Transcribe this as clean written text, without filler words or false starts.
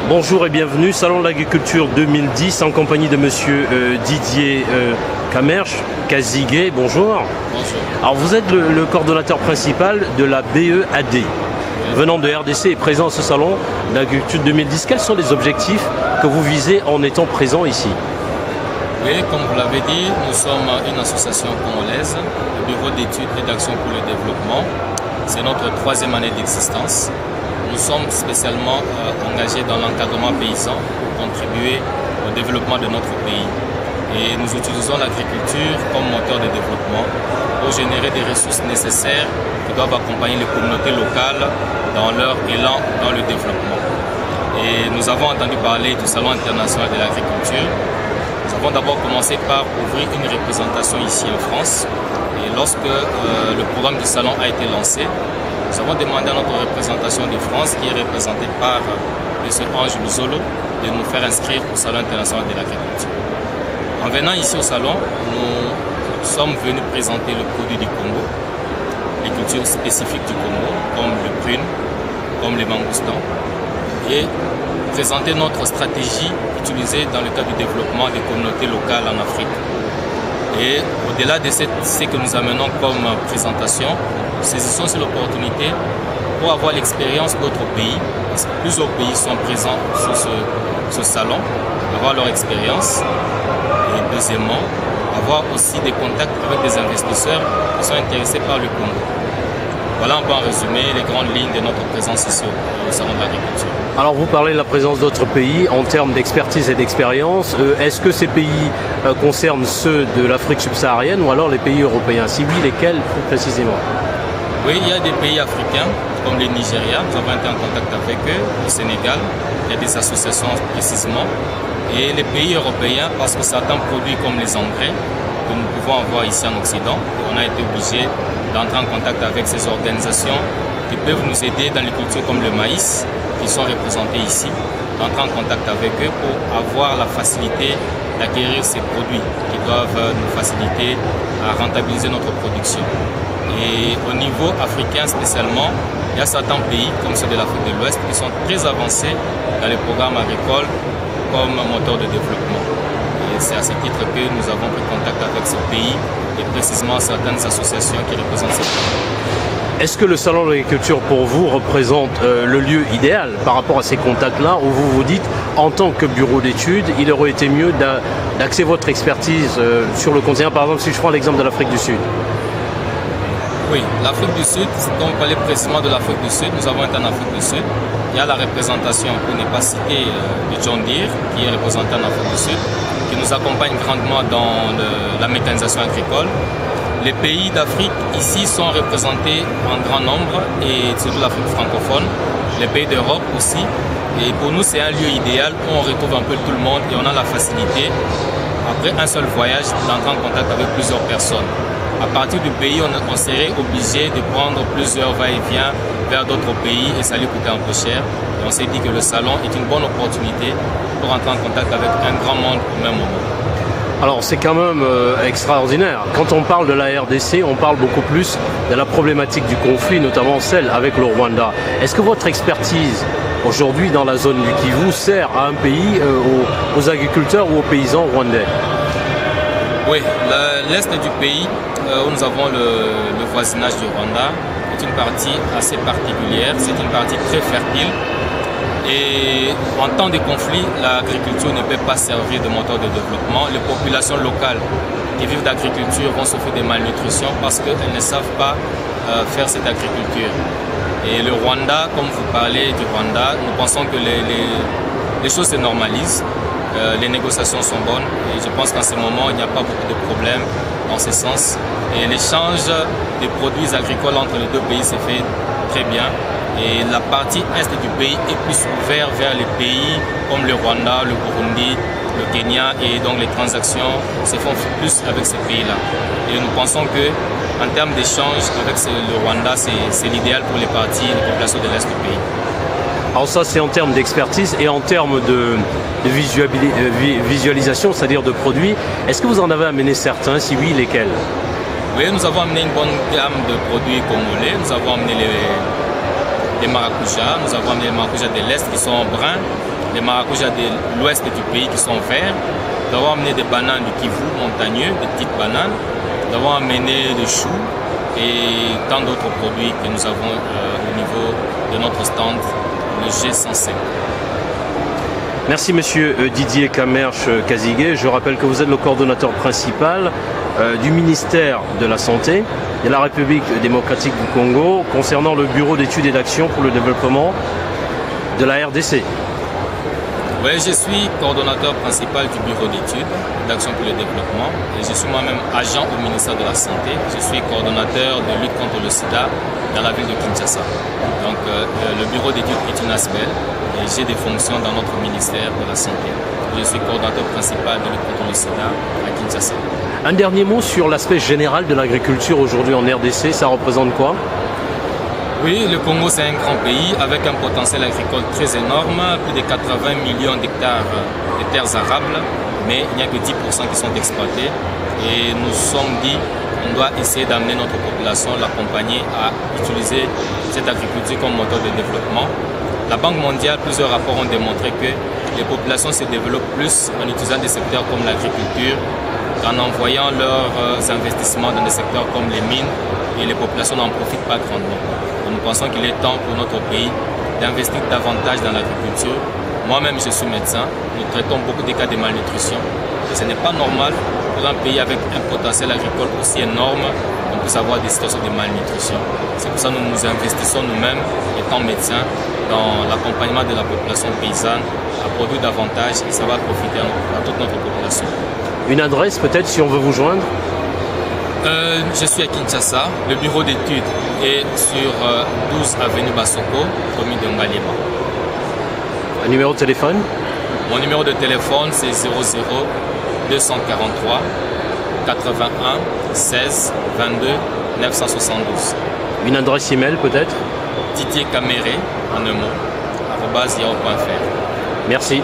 Bonjour et bienvenue, Salon de l'Agriculture 2010 en compagnie de monsieur Didier Camerche, Kazigué, bonjour. Bonjour. Alors vous êtes le coordonnateur principal de la BEAD, venant de RDC et présent à ce Salon de l'Agriculture 2010. Quels sont les objectifs que vous visez en étant présent ici? Oui, comme vous l'avez dit, nous sommes une association congolaise, le Bureau d'études et d'action pour le développement. C'est notre 3e année d'existence. Nous sommes spécialement engagés dans l'encadrement paysan pour contribuer au développement de notre pays. Et nous utilisons l'agriculture comme moteur de développement pour générer des ressources nécessaires qui doivent accompagner les communautés locales dans leur élan dans le développement. Et nous avons entendu parler du Salon international de l'agriculture. Nous avons d'abord commencé par ouvrir une représentation ici en France. Et lorsque le programme du salon a été lancé, nous avons demandé à notre représentation de France, qui est représentée par M. Ange Luzolo, de nous faire inscrire au Salon international de l'agriculture. En venant ici au salon, nous sommes venus présenter le produit du Congo, les cultures spécifiques du Congo, comme le prune, comme les mangoustans, et présenter notre stratégie utilisée dans le cadre du développement des communautés locales en Afrique. Et au-delà de ce que nous amenons comme présentation, nous saisissons sur l'opportunité pour avoir l'expérience d'autres pays, parce que plusieurs pays sont présents sur ce salon, avoir leur expérience. Et deuxièmement, avoir aussi des contacts avec des investisseurs qui sont intéressés par le Congo. Voilà un peu en résumé les grandes lignes de notre présence ici au Salon de l'Agriculture. Alors vous parlez de la présence d'autres pays en termes d'expertise et d'expérience. Est-ce que ces pays concernent ceux de l'Afrique subsaharienne ou alors les pays européens? Si oui, lesquels plus précisément? Oui, il y a des pays africains comme le Nigeria. Nous avons été en contact avec eux, le Sénégal. Il y a des associations précisément. Et les pays européens, parce que certains produits comme les engrais que nous pouvons avoir ici en Occident, on a été obligé d'entrer en contact avec ces organisations qui peuvent nous aider dans les cultures comme le maïs, qui sont représentés ici, d'entrer en contact avec eux pour avoir la facilité d'acquérir ces produits qui doivent nous faciliter à rentabiliser notre production. Et au niveau africain spécialement, il y a certains pays comme ceux de l'Afrique de l'Ouest qui sont très avancés dans les programmes agricoles comme moteur de développement. Et c'est à ce titre que nous avons pris contact avec ces pays et précisément certaines associations qui représentent ces pays. Est-ce que le Salon de l'Agriculture pour vous représente le lieu idéal par rapport à ces contacts-là où vous vous dites, en tant que bureau d'études, il aurait été mieux d'axer votre expertise sur le continent? Par exemple, si je prends l'exemple de l'Afrique du Sud. Oui, l'Afrique du Sud, quand on parlait précisément de l'Afrique du Sud, nous avons été en Afrique du Sud. Il y a la représentation, pour ne pas citer, de John Deere, qui est représentant en Afrique du Sud, qui nous accompagne grandement dans la mécanisation agricole. Les pays d'Afrique ici sont représentés en grand nombre, et surtout l'Afrique francophone, les pays d'Europe aussi. Et pour nous, c'est un lieu idéal où on retrouve un peu tout le monde et on a la facilité, après un seul voyage, d'entrer en contact avec plusieurs personnes. À partir du pays, on serait obligé de prendre plusieurs va-et-vient vers d'autres pays et ça lui coûtait un peu cher. Et on s'est dit que le salon est une bonne opportunité pour entrer en contact avec un grand monde au même moment. Alors c'est quand même extraordinaire. Quand on parle de la RDC, on parle beaucoup plus de la problématique du conflit, notamment celle avec le Rwanda. Est-ce que votre expertise aujourd'hui dans la zone du Kivu sert à un pays, aux agriculteurs ou aux paysans rwandais? Oui, l'est du pays, où nous avons le voisinage du Rwanda, est une partie assez particulière, c'est une partie très fertile. Et en temps de conflit, l'agriculture ne peut pas servir de moteur de développement. Les populations locales qui vivent d'agriculture vont souffrir de malnutrition parce qu'elles ne savent pas faire cette agriculture. Et le Rwanda, comme vous parlez du Rwanda, nous pensons que les choses se normalisent. Les négociations sont bonnes et je pense qu'en ce moment, il n'y a pas beaucoup de problèmes dans ce sens. Et l'échange des produits agricoles entre les deux pays s'est fait très bien. Et la partie est du pays est plus ouverte vers les pays comme le Rwanda, le Burundi, le Kenya. Et donc les transactions se font plus avec ces pays-là. Et nous pensons que en termes d'échange avec le Rwanda, c'est l'idéal pour les parties et les populations de l'Est du pays. Alors ça c'est en termes d'expertise et en termes de visualisation, c'est-à-dire de produits. Est-ce que vous en avez amené certains? Si oui, lesquels? Oui, nous avons amené une bonne gamme de produits congolais. Nous avons amené des maracujas. Nous avons amené les maracujas de l'Est qui sont bruns, les maracujas de l'Ouest du pays qui sont verts. Nous avons amené des bananes du Kivu montagneux, des petites bananes. Nous avons amené des choux et tant d'autres produits que nous avons au niveau de notre stand, le G105. Merci Monsieur Didier Kamerche Kazigué. Je rappelle que vous êtes le coordonnateur principal du ministère de la Santé de la République démocratique du Congo concernant le bureau d'études et d'action pour le développement de la RDC. Oui, je suis coordonnateur principal du bureau d'études d'action pour le développement et je suis moi-même agent au ministère de la Santé. Je suis coordonnateur de lutte contre le sida dans la ville de Kinshasa. Donc le bureau d'études est une ASBEL et j'ai des fonctions dans notre ministère de la Santé. Je suis coordonnateur principal de lutte contre le sida à Kinshasa. Un dernier mot sur l'aspect général de l'agriculture aujourd'hui en RDC, ça représente quoi ? Oui, le Congo c'est un grand pays avec un potentiel agricole très énorme, plus de 80 millions d'hectares de terres arables, mais il n'y a que 10% qui sont exploités. Et nous sommes dit qu'on doit essayer d'amener notre population, l'accompagner à utiliser cette agriculture comme moteur de développement. La Banque mondiale, plusieurs rapports ont démontré que les populations se développent plus en utilisant des secteurs comme l'agriculture, en envoyant leurs investissements dans des secteurs comme les mines, et les populations n'en profitent pas grandement. Nous pensons qu'il est temps pour notre pays d'investir davantage dans l'agriculture. Moi-même, je suis médecin. Nous traitons beaucoup de cas de malnutrition. Et ce n'est pas normal pour un pays avec un potentiel agricole aussi énorme qu'on puisse avoir des situations de malnutrition. C'est pour ça que nous nous investissons nous-mêmes, étant médecins, dans l'accompagnement de la population paysanne à produire davantage et ça va profiter à toute notre population. Une adresse peut-être si on veut vous joindre ? Je suis à Kinshasa. Le bureau d'études est sur 12 avenue Basoko, commune de Ngaliema. Un numéro de téléphone ? Mon numéro de téléphone c'est 00 243 81 16 22 972. Une adresse email peut-être ? Didier Kamere, en un mot, @yahoo.fr. Merci.